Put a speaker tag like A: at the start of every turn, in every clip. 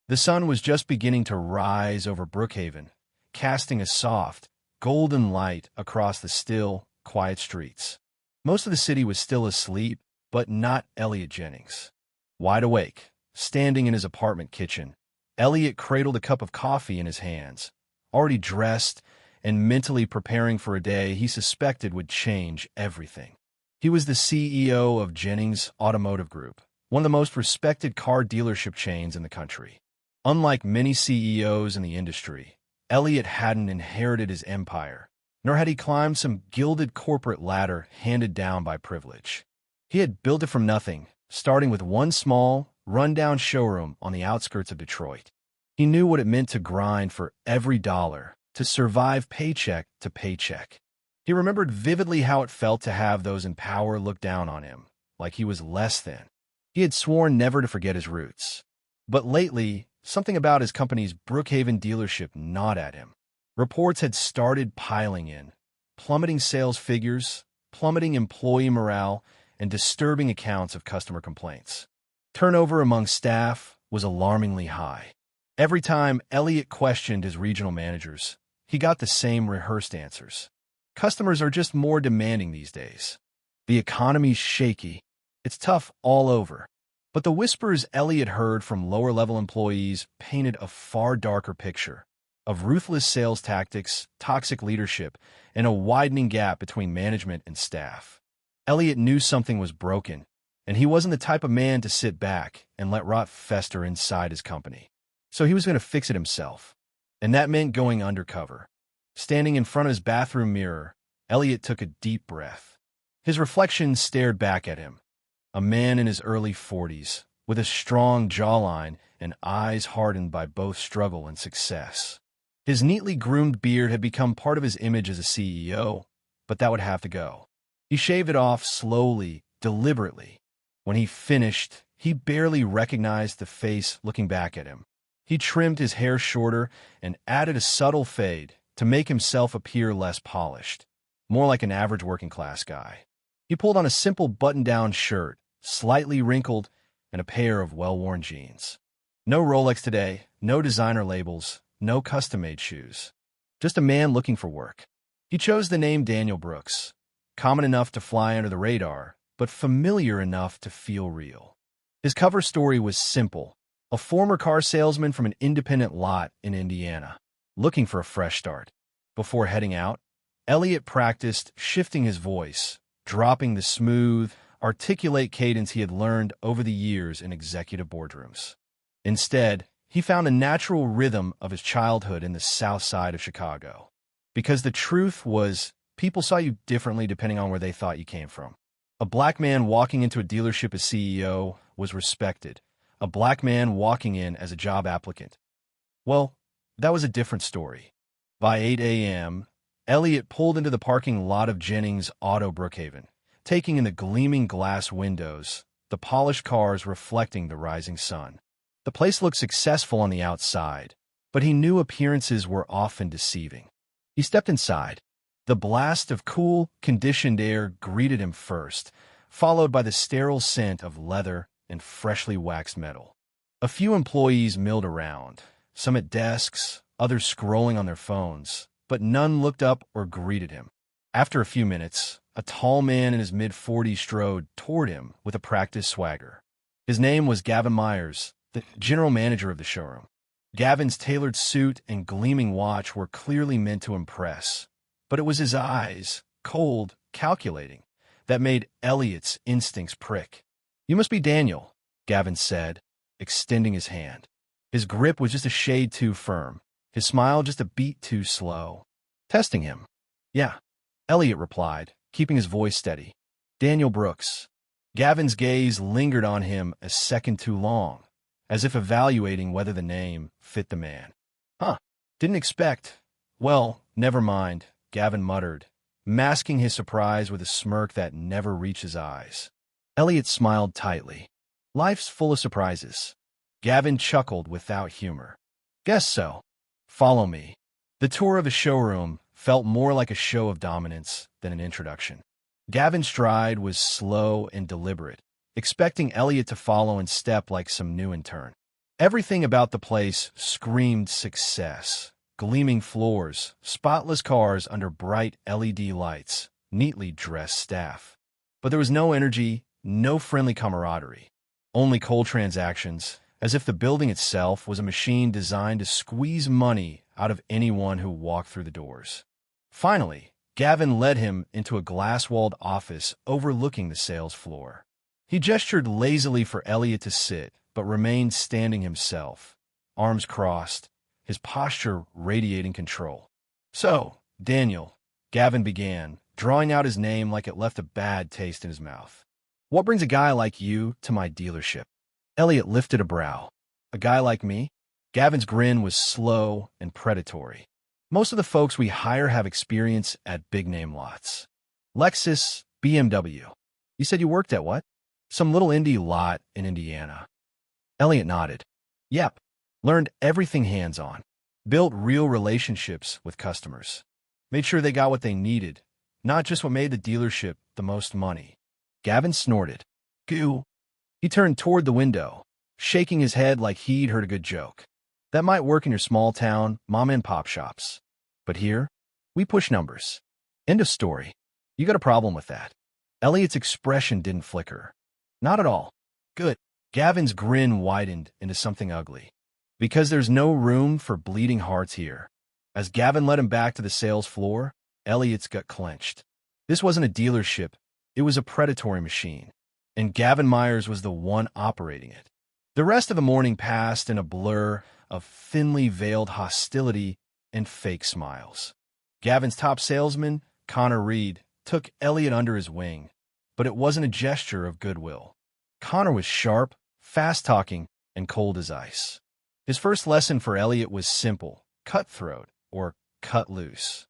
A: The sun was just beginning to rise over Brookhaven, casting a soft, golden light across the still, quiet streets. Most of the city was still asleep, but not Elliot Jennings. Wide awake, standing in his apartment kitchen, Elliot cradled a cup of coffee in his hands, already dressed and mentally preparing for a day he suspected would change everything. He was the CEO of Jennings Automotive Group, one of the most respected car dealership chains in the country. Unlike many CEOs in the industry, Elliot hadn't inherited his empire, nor had he climbed some gilded corporate ladder handed down by privilege. He had built it from nothing, starting with one small, run-down showroom on the outskirts of Detroit. He knew what it meant to grind for every dollar, to survive paycheck to paycheck. He remembered vividly how it felt to have those in power look down on him, like he was less than. He had sworn never to forget his roots. But lately, something about his company's Brookhaven dealership gnawed at him. Reports had started piling in, plummeting sales figures, plummeting employee morale, and disturbing accounts of customer complaints. Turnover among staff was alarmingly high. Every time Elliot questioned his regional managers, he got the same rehearsed answers. Customers are just more demanding these days. The economy's shaky. It's tough all over. But the whispers Elliot heard from lower-level employees painted a far darker picture of ruthless sales tactics, toxic leadership, and a widening gap between management and staff. Elliot knew something was broken, and he wasn't the type of man to sit back and let rot fester inside his company. So he was going to fix it himself. And that meant going undercover. Standing in front of his bathroom mirror, Elliot took a deep breath. His reflection stared back at him. A man in his early 40s, with a strong jawline and eyes hardened by both struggle and success. His neatly groomed beard had become part of his image as a CEO, but that would have to go. He shaved it off slowly, deliberately. When he finished, he barely recognized the face looking back at him. He trimmed his hair shorter and added a subtle fade to make himself appear less polished, more like an average working-class guy. He pulled on a simple button-down shirt, slightly wrinkled, and a pair of well-worn jeans. No Rolex today, no designer labels, no custom-made shoes. Just a man looking for work. He chose the name Daniel Brooks, common enough to fly under the radar, but familiar enough to feel real. His cover story was simple: a former car salesman from an independent lot in Indiana, looking for a fresh start. Before heading out, Elliot practiced shifting his voice, dropping the smooth, articulate cadence he had learned over the years in executive boardrooms. Instead, he found a natural rhythm of his childhood in the South Side of Chicago. Because the truth was, people saw you differently depending on where they thought you came from. A black man walking into a dealership as CEO was respected. A black man walking in as a job applicant, well, that was a different story. By 8 a.m., Elliot pulled into the parking lot of Jennings Auto Brookhaven, taking in the gleaming glass windows, the polished cars reflecting the rising sun. The place looked successful on the outside, but he knew appearances were often deceiving. He stepped inside. The blast of cool, conditioned air greeted him first, followed by the sterile scent of leather and freshly waxed metal. A few employees milled around, some at desks, others scrolling on their phones, but none looked up or greeted him. After a few minutes, a tall man in his mid-40s strode toward him with a practiced swagger. His name was Gavin Myers, the general manager of the showroom. Gavin's tailored suit and gleaming watch were clearly meant to impress, but it was his eyes, cold, calculating, that made Elliot's instincts prick. "You must be Daniel," Gavin said, extending his hand. His grip was just a shade too firm, his smile just a beat too slow. Testing him. "Yeah," Elliot replied, keeping his voice steady. "Daniel Brooks." Gavin's gaze lingered on him a second too long, as if evaluating whether the name fit the man. "Huh, didn't expect. Well, never mind," Gavin muttered, masking his surprise with a smirk that never reached his eyes. Elliot smiled tightly. "Life's full of surprises." Gavin chuckled without humor. "Guess so. Follow me." The tour of the showroom felt more like a show of dominance than an introduction. Gavin's stride was slow and deliberate, expecting Elliot to follow in step like some new intern. Everything about the place screamed success. Gleaming floors, spotless cars under bright LED lights, neatly dressed staff. But there was no energy, no friendly camaraderie. Only cold transactions, as if the building itself was a machine designed to squeeze money out of anyone who walked through the doors. Finally, Gavin led him into a glass-walled office overlooking the sales floor. He gestured lazily for Elliot to sit, but remained standing himself, arms crossed, his posture radiating control. "So, Daniel," Gavin began, drawing out his name like it left a bad taste in his mouth. "What brings a guy like you to my dealership?" Elliot lifted a brow. "A guy like me?" Gavin's grin was slow and predatory. "Most of the folks we hire have experience at big-name lots. Lexus, BMW. You said you worked at what?" "Some little indie lot in Indiana." Elliot nodded. "Yep. Learned everything hands-on. Built real relationships with customers. Made sure they got what they needed, not just what made the dealership the most money." Gavin snorted. "Goo." He turned toward the window, shaking his head like he'd heard a good joke. "That might work in your small-town mom-and-pop shops. But here, we push numbers. End of story. You got a problem with that?" Elliot's expression didn't flicker. "Not at all." "Good." Gavin's grin widened into something ugly. "Because there's no room for bleeding hearts here." As Gavin led him back to the sales floor, Elliot's gut clenched. This wasn't a dealership, it was a predatory machine, and Gavin Myers was the one operating it. The rest of the morning passed in a blur of thinly veiled hostility and fake smiles. Gavin's top salesman, Connor Reed, took Elliot under his wing, but it wasn't a gesture of goodwill. Connor was sharp, fast-talking, and cold as ice. His first lesson for Elliot was simple: cutthroat, or cut loose.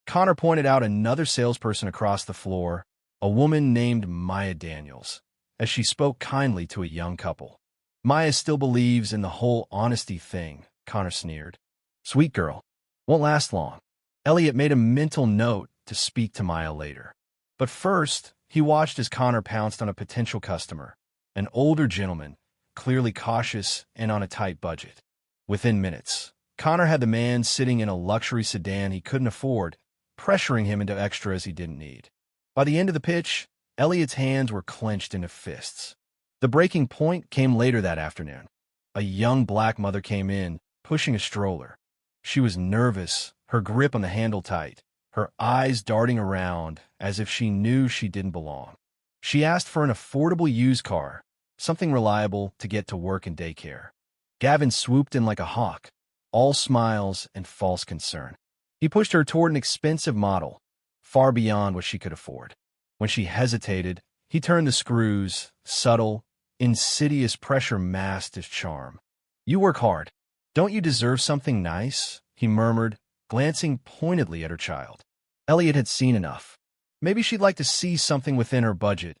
A: Connor pointed out another salesperson across the floor, a woman named Maya Daniels, as she spoke kindly to a young couple. "Maya still believes in the whole honesty thing," Connor sneered. "Sweet girl. Won't last long." Elliot made a mental note to speak to Maya later. But first, he watched as Connor pounced on a potential customer, an older gentleman, clearly cautious and on a tight budget. Within minutes, Connor had the man sitting in a luxury sedan he couldn't afford, pressuring him into extras he didn't need. By the end of the pitch, Elliot's hands were clenched into fists. The breaking point came later that afternoon. A young black mother came in, pushing a stroller. She was nervous, her grip on the handle tight, her eyes darting around as if she knew she didn't belong. She asked for an affordable used car, something reliable to get to work and daycare. Gavin swooped in like a hawk, all smiles and false concern. He pushed her toward an expensive model, far beyond what she could afford. When she hesitated, he turned the screws. Subtle, insidious pressure masked his charm. "You work hard. Don't you deserve something nice?" he murmured, glancing pointedly at her child. Elliot had seen enough. "Maybe she'd like to see something within her budget,"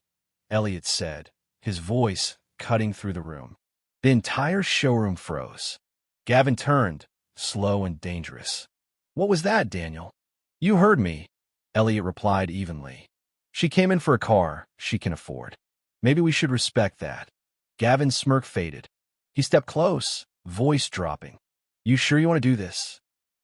A: Elliot said, his voice cutting through the room. The entire showroom froze. Gavin turned, slow and dangerous. "What was that, Daniel?" "You heard me," Elliot replied evenly. "She came in for a car she can afford. Maybe we should respect that." Gavin's smirk faded. He stepped close, voice dropping. "You sure you want to do this?"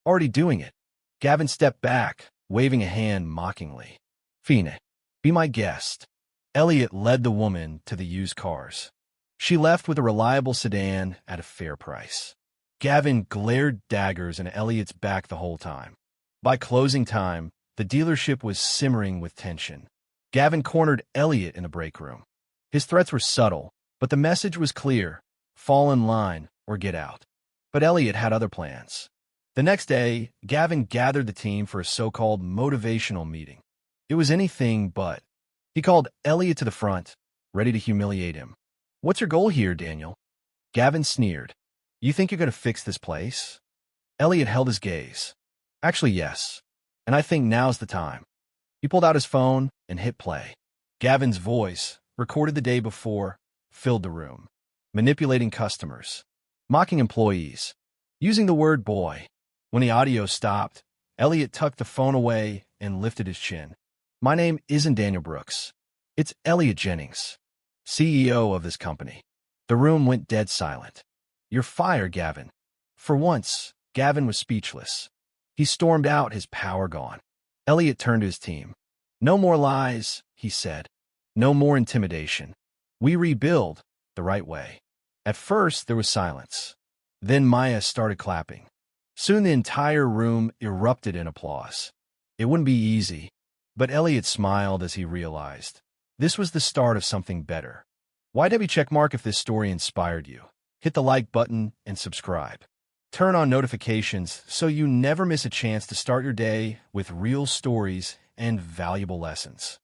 A: "Already doing it." Gavin stepped back, waving a hand mockingly. "Fine, be my guest." Elliot led the woman to the used cars. She left with a reliable sedan at a fair price. Gavin glared daggers in Elliot's back the whole time. By closing time, the dealership was simmering with tension. Gavin cornered Elliot in a break room. His threats were subtle, but the message was clear: fall in line or get out. But Elliot had other plans. The next day, Gavin gathered the team for a so-called motivational meeting. It was anything but. He called Elliot to the front, ready to humiliate him. "What's your goal here, Daniel?" Gavin sneered. "You think you're going to fix this place?" Elliot held his gaze. "Actually, yes. And I think now's the time." He pulled out his phone and hit play. Gavin's voice, recorded the day before, filled the room. Manipulating customers, mocking employees, using the word boy. When the audio stopped, Elliot tucked the phone away and lifted his chin. "My name isn't Daniel Brooks. It's Elliot Jennings, CEO of this company." The room went dead silent. "You're fired, Gavin." For once, Gavin was speechless. He stormed out, his power gone. Elliot turned to his team. "No more lies," he said. "No more intimidation. We rebuild the right way." At first, there was silence. Then Maya started clapping. Soon the entire room erupted in applause. It wouldn't be easy, but Elliot smiled as he realized this was the start of something better. YW checkmark if this story inspired you. Hit the like button and subscribe. Turn on notifications so you never miss a chance to start your day with real stories and valuable lessons.